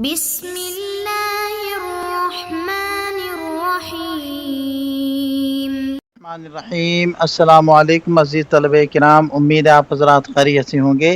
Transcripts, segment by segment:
بسم اللہ الرحمن الرحیم۔ السلام علیکم عزیز طلبہ کرام، امید ہے آپ حضرات خیریت سے ہوں گے۔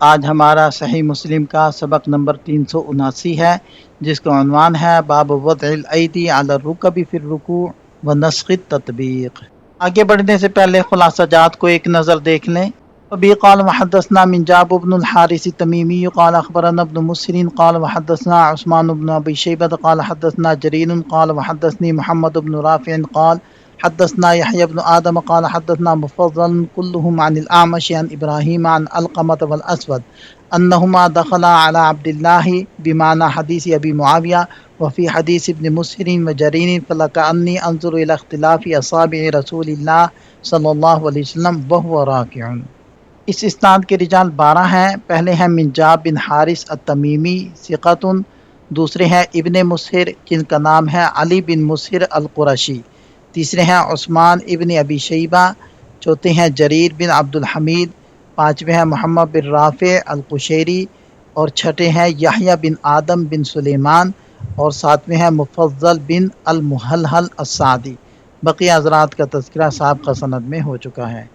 آج ہمارا صحیح مسلم کا سبق نمبر 379 ہے، جس کا عنوان ہے باب وضع الایدی علی الرکب فی الرکوع ونسخ التطبیق۔ آگے بڑھنے سے پہلے خلاصہ جات کو ایک نظر دیکھ لیں۔ ابھی قال وحدثنا من جاب بن الحارث التمیمی قال اخبرنا ابن مسرین قال وحدثنا عثمان بن ابی شیبہ قال حدثنا جریر قال وحدثني محمد بن رافع قال حدثنا يحيى بن آدم قال حدثنا مفضل كلهم عن الأعمش عن إبراهيم عن علقمة والأسود أنهما دخلا على عبد الله بمعنى حديث أبي معاوية وفي حديث ابن مسهر وجرير فلكأني أنظر إلى اختلاف أصابع رسول الله صلى الله عليه وسلم وهو راكع۔ اس اسناد کے رجال 12 ہیں۔ پہلے ہیں منجاب بن حارث التمیمی ثقۃ، دوسرے ہیں ابن مسہر جن کا نام ہے علی بن مسہر القرشی، تیسرے ہیں عثمان ابن ابی شیبہ، چوتھے ہیں جریر بن عبد الحمید، پانچویں ہیں محمد بن رافع القشیری، اور چھٹے ہیں یحییٰ بن آدم بن سلیمان، اور ساتویں ہیں مفضل بن المحلحل السعدی۔ بقیہ حضرات کا تذکرہ سابقہ سند میں ہو چکا ہے۔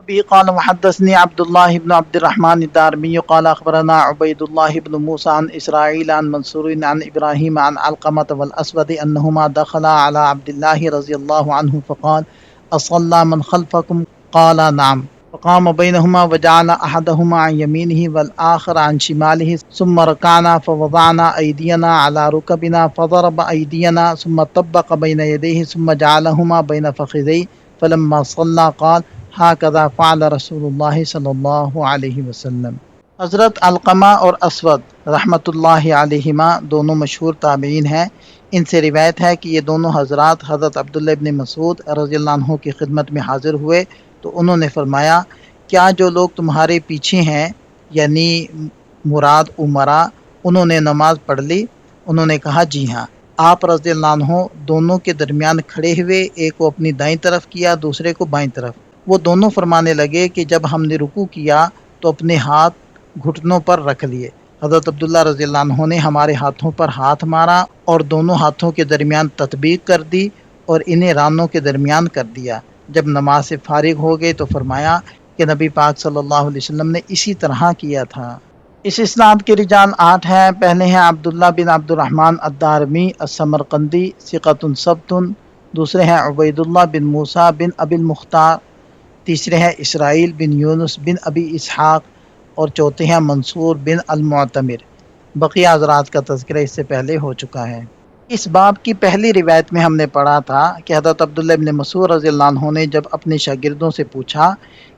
ابھی قال وحدثني عبد الله بن عبد الرحمن الدارمي قال اخبرنا عبید اللہ بن موسى عن اسرائیل عن منصور عن ابراہیم عن علقمة والاسود انہما دخلا على عبد الله رضی اللہ عنہ فقال اصلى من خلفكم قال نعم فقام بينهما وجعل احدهما عن يمينه والاخر عن شماله ثم ركعنا فوضعنا ايدينا على ركبنا فضرب ايدينا ثم طبق بين يديه ثم جعلهما بين فخذيه فلما صلى قال هكذا فعل رسول اللہ صلی اللہ علیہ وسلم۔ حضرت علقمہ اور اسود رحمۃ اللہ علیہما دونوں مشہور تابعین ہیں۔ ان سے روایت ہے کہ یہ دونوں حضرات حضرت عبداللہ ابن مسعود رضی اللہ عنہ کی خدمت میں حاضر ہوئے تو انہوں نے فرمایا، کیا جو لوگ تمہارے پیچھے ہیں یعنی مراد عمرا انہوں نے نماز پڑھ لی؟ انہوں نے کہا جی ہاں۔ آپ رضی اللہ عنہ دونوں کے درمیان کھڑے ہوئے، ایک کو اپنی دائیں طرف کیا، دوسرے کو بائیں طرف۔ وہ دونوں فرمانے لگے کہ جب ہم نے رکوع کیا تو اپنے ہاتھ گھٹنوں پر رکھ لیے۔ حضرت عبداللہ رضی اللہ عنہ نے ہمارے ہاتھوں پر ہاتھ مارا اور دونوں ہاتھوں کے درمیان تطبیق کر دی اور انہیں رانوں کے درمیان کر دیا۔ جب نماز سے فارغ ہو گئے تو فرمایا کہ نبی پاک صلی اللہ علیہ وسلم نے اسی طرح کیا تھا۔ اس اسناد کے رجال 8 ہیں۔ پہلے ہیں عبداللہ بن عبد الرحمن الدارمی السمرقندی ثقۃ ثبت، دوسرے ہیں عبید اللہ بن موسیٰ بن ابی المختار، تیسرے ہیں اسرائیل بن یونس بن ابی اسحاق، اور چوتھے ہیں منصور بن المعتمر۔ بقیہ حضرات کا تذکرہ اس سے پہلے ہو چکا ہے۔ اس باب کی پہلی روایت میں ہم نے پڑھا تھا کہ حضرت عبداللہ ابن مسعود رضی اللہ عنہ نے جب اپنے شاگردوں سے پوچھا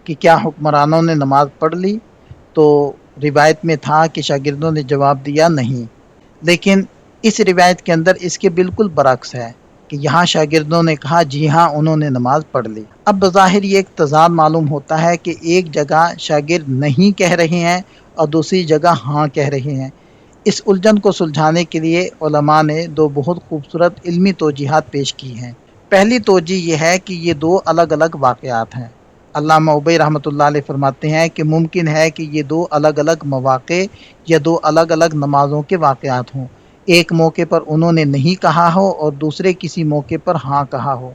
کہ کیا حکمرانوں نے نماز پڑھ لی، تو روایت میں تھا کہ شاگردوں نے جواب دیا نہیں، لیکن اس روایت کے اندر اس کے بالکل برعکس ہے کہ یہاں شاگردوں نے کہا جی ہاں انہوں نے نماز پڑھ لی۔ اب بظاہر یہ ایک تضاد معلوم ہوتا ہے کہ ایک جگہ شاگرد نہیں کہہ رہے ہیں اور دوسری جگہ ہاں کہہ رہے ہیں۔ اس الجھن کو سلجھانے کے لیے علماء نے 2 بہت خوبصورت علمی توجیحات پیش کی ہیں۔ پہلی توجیہ یہ ہے کہ یہ 2 الگ الگ واقعات ہیں۔ علامہ ابی رحمۃ اللہ علیہ فرماتے ہیں کہ ممکن ہے کہ یہ 2 الگ الگ مواقع یا 2 الگ الگ نمازوں کے واقعات ہوں۔ ایک موقع پر انہوں نے نہیں کہا ہو اور دوسرے کسی موقع پر ہاں کہا ہو۔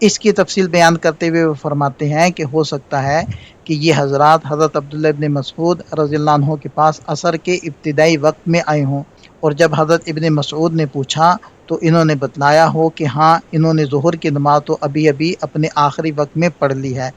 اس کی تفصیل بیان کرتے ہوئے وہ فرماتے ہیں کہ ہو سکتا ہے کہ یہ حضرات حضرت عبداللہ ابن مسعود رضی اللہ عنہ کے پاس عصر کے ابتدائی وقت میں آئے ہوں، اور جب حضرت ابن مسعود نے پوچھا تو انہوں نے بتلایا ہو کہ ہاں انہوں نے ظہر کی نماز تو ابھی ابھی اپنے آخری وقت میں پڑھ لی ہے،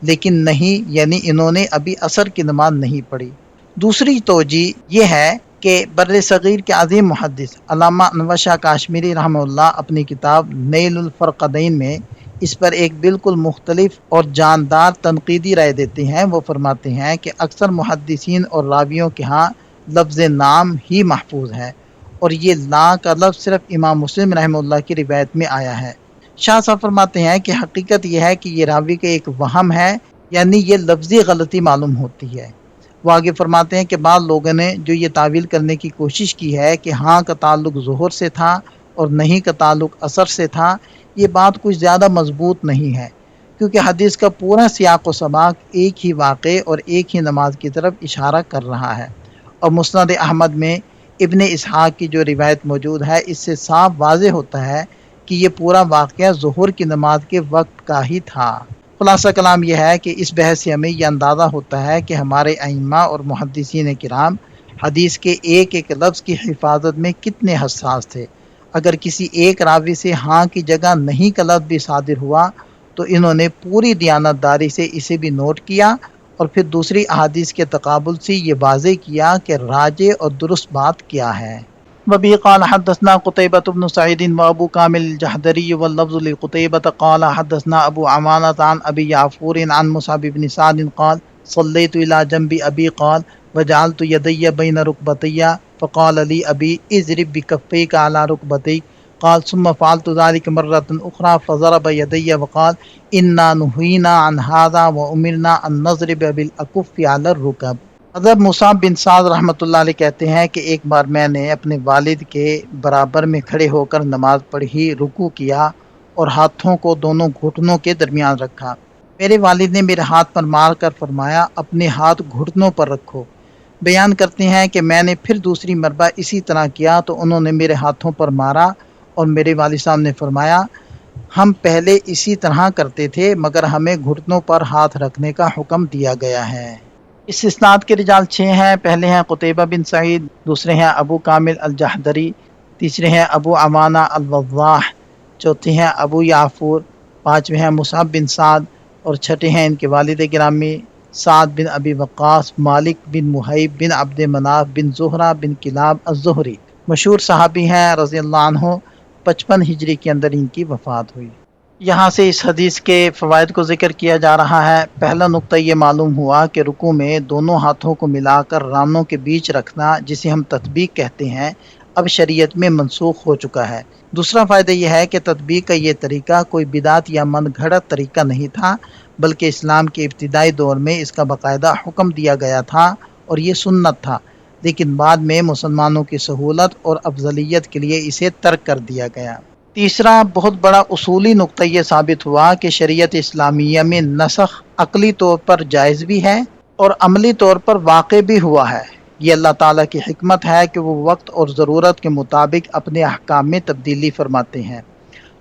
لیکن نہیں یعنی انہوں نے ابھی عصر کی نماز نہیں پڑھی۔ دوسری توجیہ یہ ہے کہ بر صغیر کے عظیم محدث علامہ انور شاہ کاشمیری رحمہ اللہ اپنی کتاب نیل الفرقدین میں اس پر ایک بالکل مختلف اور جاندار تنقیدی رائے دیتے ہیں۔ وہ فرماتے ہیں کہ اکثر محدثین اور راویوں کے ہاں لفظ نام ہی محفوظ ہے، اور یہ لا کا لفظ صرف امام مسلم رحمہ اللہ کی روایت میں آیا ہے۔ شاہ صاحب فرماتے ہیں کہ حقیقت یہ ہے کہ یہ راوی کا ایک وہم ہے، یعنی یہ لفظی غلطی معلوم ہوتی ہے۔ وہ آگے فرماتے ہیں کہ بعض لوگوں نے جو یہ تعویل کرنے کی کوشش کی ہے کہ ہاں کا تعلق ظہر سے تھا اور نہیں کا تعلق عصر سے تھا، یہ بات کچھ زیادہ مضبوط نہیں ہے، کیونکہ حدیث کا پورا سیاق و سباق ایک ہی واقعے اور ایک ہی نماز کی طرف اشارہ کر رہا ہے، اور مسند احمد میں ابن اسحاق کی جو روایت موجود ہے اس سے صاف واضح ہوتا ہے کہ یہ پورا واقعہ ظہر کی نماز کے وقت کا ہی تھا۔ خلاصہ کلام یہ ہے کہ اس بحث سے ہمیں یہ اندازہ ہوتا ہے کہ ہمارے ائمہ اور محدثین کرام حدیث کے ایک ایک لفظ کی حفاظت میں کتنے حساس تھے۔ اگر کسی ایک راوی سے ہاں کی جگہ نہیں کا لفظ بھی صادر ہوا تو انہوں نے پوری دیانتداری سے اسے بھی نوٹ کیا اور پھر دوسری احادیث کے تقابل سے یہ واضح کیا کہ راجح اور درست بات کیا ہے۔ وبه قال حدثنا قتيبة بن سعيد وابو كامل الجحدري واللفظ لقتيبة قال حدثنا ابو عوانة عن ابي يعفور عن مصعب بن سعد قال صليت الى جنب ابي قال وجعلت يدي بين ركبتي فقال لي ابي اضرب بكفيك على ركبتيك قال ثم فعلت ذلك مرة أخرى فضرب يدي وقال إنا نهينا عن هذا وأمرنا أن نضرب بالأكف على الركب۔ حضرت مصعب بن سعد رحمۃ اللہ علیہ کہتے ہیں کہ ایک بار میں نے اپنے والد کے برابر میں کھڑے ہو کر نماز پڑھی، رکوع کیا اور ہاتھوں کو دونوں گھٹنوں کے درمیان رکھا۔ میرے والد نے میرے ہاتھ پر مار کر فرمایا اپنے ہاتھ گھٹنوں پر رکھو۔ بیان کرتے ہیں کہ میں نے پھر دوسری مرتبہ اسی طرح کیا تو انہوں نے میرے ہاتھوں پر مارا اور میرے والد صاحب نے فرمایا ہم پہلے اسی طرح کرتے تھے مگر ہمیں گھٹنوں پر ہاتھ رکھنے کا حکم دیا گیا ہے۔ اس اسناد کے رجال 6 ہیں۔ پہلے ہیں قتیبہ بن سعید، دوسرے ہیں ابو کامل الجحدری، تیسرے ہیں ابو عوانہ الوضاح، چوتھے ہیں ابو یعفور، پانچویں ہیں مصعب بن سعد اور چھٹے ہیں ان کے والد گرامی سعد بن ابی وقاص مالک بن محیب بن عبد مناف بن زہرہ بن کلاب الزہری، مشہور صحابی ہیں رضی اللہ عنہ۔ 55 ہجری کے اندر ان کی وفات ہوئی۔ یہاں سے اس حدیث کے فوائد کو ذکر کیا جا رہا ہے۔ پہلا نقطہ یہ معلوم ہوا کہ رکوع میں دونوں ہاتھوں کو ملا کر رانوں کے بیچ رکھنا جسے ہم تطبیق کہتے ہیں اب شریعت میں منسوخ ہو چکا ہے۔ دوسرا فائدہ یہ ہے کہ تطبیق کا یہ طریقہ کوئی بدعت یا من گھڑت طریقہ نہیں تھا بلکہ اسلام کے ابتدائی دور میں اس کا باقاعدہ حکم دیا گیا تھا اور یہ سنت تھا، لیکن بعد میں مسلمانوں کی سہولت اور افضلیت کے لیے اسے ترک کر دیا گیا۔ تیسرا بہت بڑا اصولی نقطہ یہ ثابت ہوا کہ شریعت اسلامیہ میں نسخ عقلی طور پر جائز بھی ہے اور عملی طور پر واقع بھی ہوا ہے۔ یہ اللہ تعالیٰ کی حکمت ہے کہ وہ وقت اور ضرورت کے مطابق اپنے احکام میں تبدیلی فرماتے ہیں۔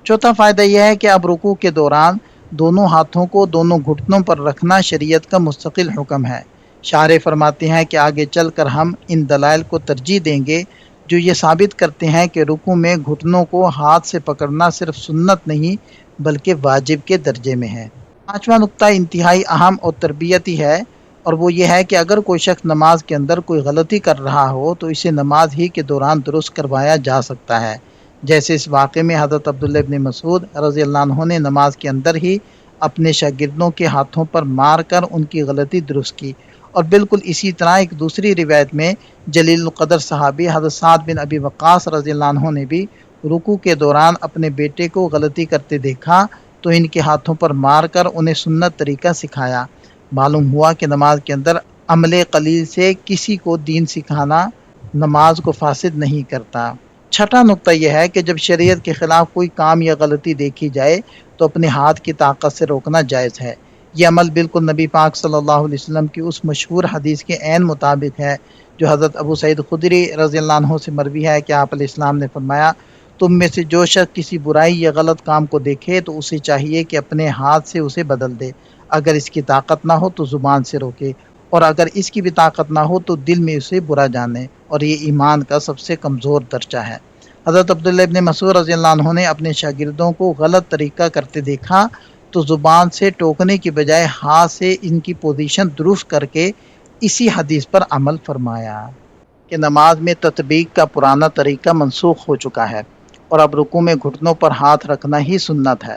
چوتھا فائدہ یہ ہے کہ اب رکوع کے دوران دونوں ہاتھوں کو دونوں گھٹنوں پر رکھنا شریعت کا مستقل حکم ہے۔ شارح فرماتے ہیں کہ آگے چل کر ہم ان دلائل کو ترجیح دیں گے جو یہ ثابت کرتے ہیں کہ رکوع میں گھٹنوں کو ہاتھ سے پکڑنا صرف سنت نہیں بلکہ واجب کے درجے میں ہے۔ پانچواں نقطہ انتہائی اہم اور تربیتی ہے اور وہ یہ ہے کہ اگر کوئی شخص نماز کے اندر کوئی غلطی کر رہا ہو تو اسے نماز ہی کے دوران درست کروایا جا سکتا ہے، جیسے اس واقعے میں حضرت عبداللہ ابن مسعود رضی اللہ عنہ نے نماز کے اندر ہی اپنے شاگردوں کے ہاتھوں پر مار کر ان کی غلطی درست کی، اور بالکل اسی طرح ایک دوسری روایت میں جلیل القدر صحابی حضرت سعد بن ابی وقاص رضی اللہ عنہ نے بھی رکوع کے دوران اپنے بیٹے کو غلطی کرتے دیکھا تو ان کے ہاتھوں پر مار کر انہیں سنت طریقہ سکھایا۔ معلوم ہوا کہ نماز کے اندر عمل قلیل سے کسی کو دین سکھانا نماز کو فاسد نہیں کرتا۔ چھٹا نقطہ یہ ہے کہ جب شریعت کے خلاف کوئی کام یا غلطی دیکھی جائے تو اپنے ہاتھ کی طاقت سے روکنا جائز ہے۔ یہ عمل بالکل نبی پاک صلی اللہ علیہ وسلم کی اس مشہور حدیث کے عین مطابق ہے جو حضرت ابو سعید خدری رضی اللہ عنہ سے مروی ہے کہ آپ علیہ السلام نے فرمایا تم میں سے جو شخص کسی برائی یا غلط کام کو دیکھے تو اسے چاہیے کہ اپنے ہاتھ سے اسے بدل دے، اگر اس کی طاقت نہ ہو تو زبان سے روکے، اور اگر اس کی بھی طاقت نہ ہو تو دل میں اسے برا جانے، اور یہ ایمان کا سب سے کمزور درجہ ہے۔ حضرت عبداللہ ابن مسعود رضی اللہ عنہ نے اپنے شاگردوں کو غلط طریقہ کرتے دیکھا تو زبان سے ٹوکنے کی بجائے ہاتھ سے ان کی پوزیشن درست کر کے اسی حدیث پر عمل فرمایا کہ نماز میں تطبیق کا پرانا طریقہ منسوخ ہو چکا ہے اور اب رکوع میں گھٹنوں پر ہاتھ رکھنا ہی سنت ہے۔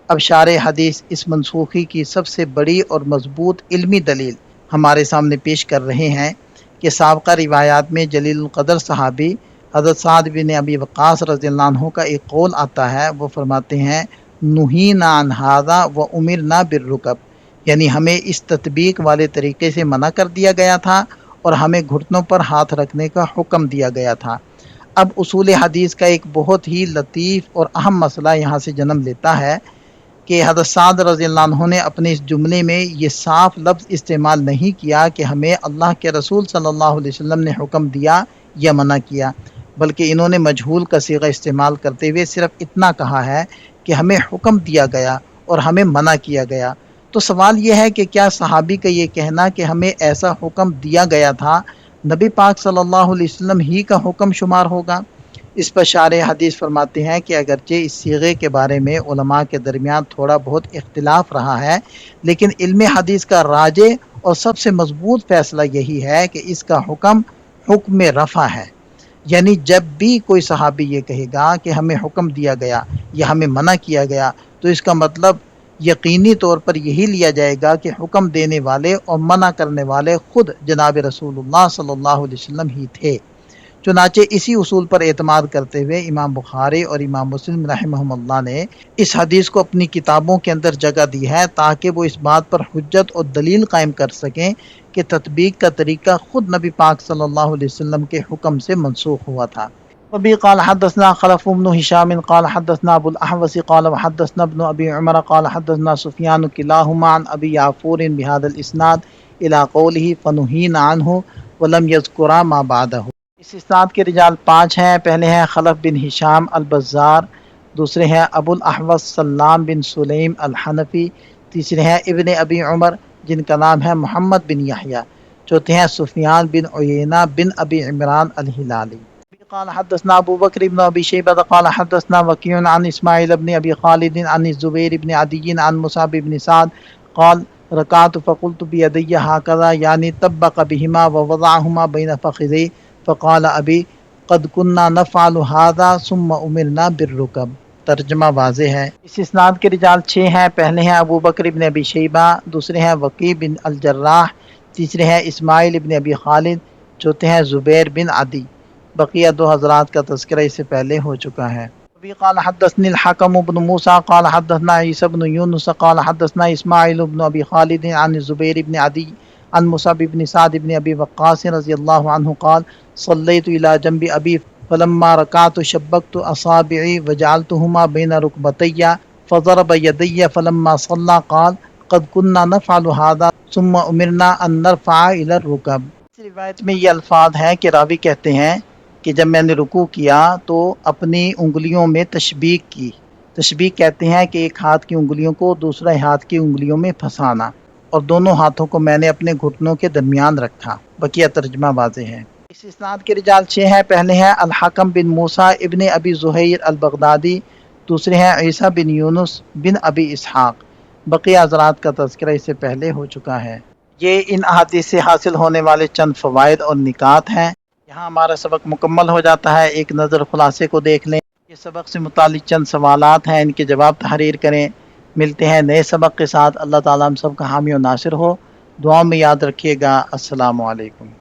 اب شارح حدیث اس منسوخی کی سب سے بڑی اور مضبوط علمی دلیل ہمارے سامنے پیش کر رہے ہیں کہ سابقہ روایات میں جلیل القدر صحابی حضرت سعد بن ابی وقاص رضی اللہ عنہ کا ایک قول آتا ہے، وہ فرماتے ہیں نہینا عن ھذا وامرنا بالرکب، یعنی ہمیں اس تطبیق والے طریقے سے منع کر دیا گیا تھا اور ہمیں گھٹنوں پر ہاتھ رکھنے کا حکم دیا گیا تھا۔ اب اصول حدیث کا ایک بہت ہی لطیف اور اہم مسئلہ یہاں سے جنم لیتا ہے کہ حضرت سعد رضی اللہ عنہ نے اپنے اس جملے میں یہ صاف لفظ استعمال نہیں کیا کہ ہمیں اللہ کے رسول صلی اللہ علیہ وسلم نے حکم دیا یا منع کیا، بلکہ انہوں نے مجہول کا صیغہ استعمال کرتے ہوئے صرف اتنا کہا ہے کہ ہمیں حکم دیا گیا اور ہمیں منع کیا گیا۔ تو سوال یہ ہے کہ کیا صحابی کا یہ کہنا کہ ہمیں ایسا حکم دیا گیا تھا نبی پاک صلی اللہ علیہ وسلم ہی کا حکم شمار ہوگا؟ اس پر شارح حدیث فرماتے ہیں کہ اگرچہ اس صیغے کے بارے میں علماء کے درمیان تھوڑا بہت اختلاف رہا ہے، لیکن علم حدیث کا راجح اور سب سے مضبوط فیصلہ یہی ہے کہ اس کا حکم رفع ہے، یعنی جب بھی کوئی صحابی یہ کہے گا کہ ہمیں حکم دیا گیا یا ہمیں منع کیا گیا، تو اس کا مطلب یقینی طور پر یہی لیا جائے گا کہ حکم دینے والے اور منع کرنے والے خود جناب رسول اللہ صلی اللہ علیہ وسلم ہی تھے۔ چنانچہ اسی اصول پر اعتماد کرتے ہوئے امام بخاری اور امام مسلم رحمہم اللہ نے اس حدیث کو اپنی کتابوں کے اندر جگہ دی ہے تاکہ وہ اس بات پر حجت اور دلیل قائم کر سکیں کہ تطبیق کا طریقہ خود نبی پاک صلی اللہ علیہ وسلم کے حکم سے منسوخ ہوا تھا۔ وبه قال حدثنا خلف بن هشام قال حدثنا ابو الاحوص قال وحدثنا ابن ابي عمر قال حدثنا سفيان كلاهما عن ابي يعفور بهذا الاسناد الى قوله فنهينا عنه ولم يذكر ما بعده۔ اس اسناد کے رجال 5 ہیں۔ پہلے ہیں خلف بن ہشام البزار، دوسرے ہیں ابو الاحوص سلام بن سلیم الحنفی، تیسرے ہیں ابن ابی عمر جن کا نام ہے محمد بن یحییٰ، چوتھے ہیں سفیان بن عیینہ بن ابی عمران الہلالی۔ قال حدثنا ابو بکر بن ابی شیبہ قال حدثنا وکیع عن اسماعیل بن ابی خالد عن الزبیر بن عدی عن مصعب بن سعد قال رکعت فقلت بیدی هكذا یعنی طبق بهما ووضعهما بین فخذی فقال ابی قد كنا نفعل هذا ثم امرنا بالركب۔ ترجمہ واضح ہے۔ اس اسناد کے رجال 6 ہیں۔ پہلے ہیں ابو بکر بن ابی شیبہ، دوسرے ہیں وکیع بن الجراح، تیسرے ہیں اسماعیل بن ابی خالد، چوتھے ہیں زبیر بن عدی۔ بقیہ 2 حضرات کا تذکرہ اس سے پہلے ہو چکا ہے۔ قال حدثني الحكم بن موسى قال حدثنا عيسى بن يونس قال حدثنا اسماعيل بن ابي خالد عن الزبير بن عدي عن مصعب بن سعد بن ابي وقاص رضي الله عنه قال صليت الى جنب ابي فلما ركعت شبكت اصابعي وجعلتهما بين ركبتي فضرب يدي فلما صلى قال قد كنا نفعل هذا ثم امرنا ان نرفع الى الركب۔ اس روایت میں یہ الفاظ ہیں کہ راوی کہتے ہیں کہ جب میں نے رکوع کیا تو اپنی انگلیوں میں تشبیک کی۔ تشبیک کہتے ہیں کہ ایک ہاتھ کی انگلیوں کو دوسرے ہاتھ کی انگلیوں میں پھنسانا، اور دونوں ہاتھوں کو میں نے اپنے گھٹنوں کے درمیان رکھا۔ بقیہ ترجمہ واضح ہے۔ اس اسناد کے رجال 6 ہیں۔ پہلے ہیں الحکم بن موسیٰ ابن ابی زہیر البغدادی، دوسرے ہیں عیسیٰ بن یونس بن ابی اسحاق۔ بقیہ حضرات کا تذکرہ اس سے پہلے ہو چکا ہے۔ یہ ان احادیث سے حاصل ہونے والے چند فوائد اور نکات ہیں۔ یہاں ہمارا سبق مکمل ہو جاتا ہے۔ ایک نظر خلاصے کو دیکھ لیں۔ یہ سبق سے متعلق چند سوالات ہیں، ان کے جواب تحریر کریں۔ ملتے ہیں نئے سبق کے ساتھ۔ اللہ تعالیٰ ہم سب کا حامی و ناصر ہو۔ دعاؤں میں یاد رکھیے گا۔ السلام علیکم۔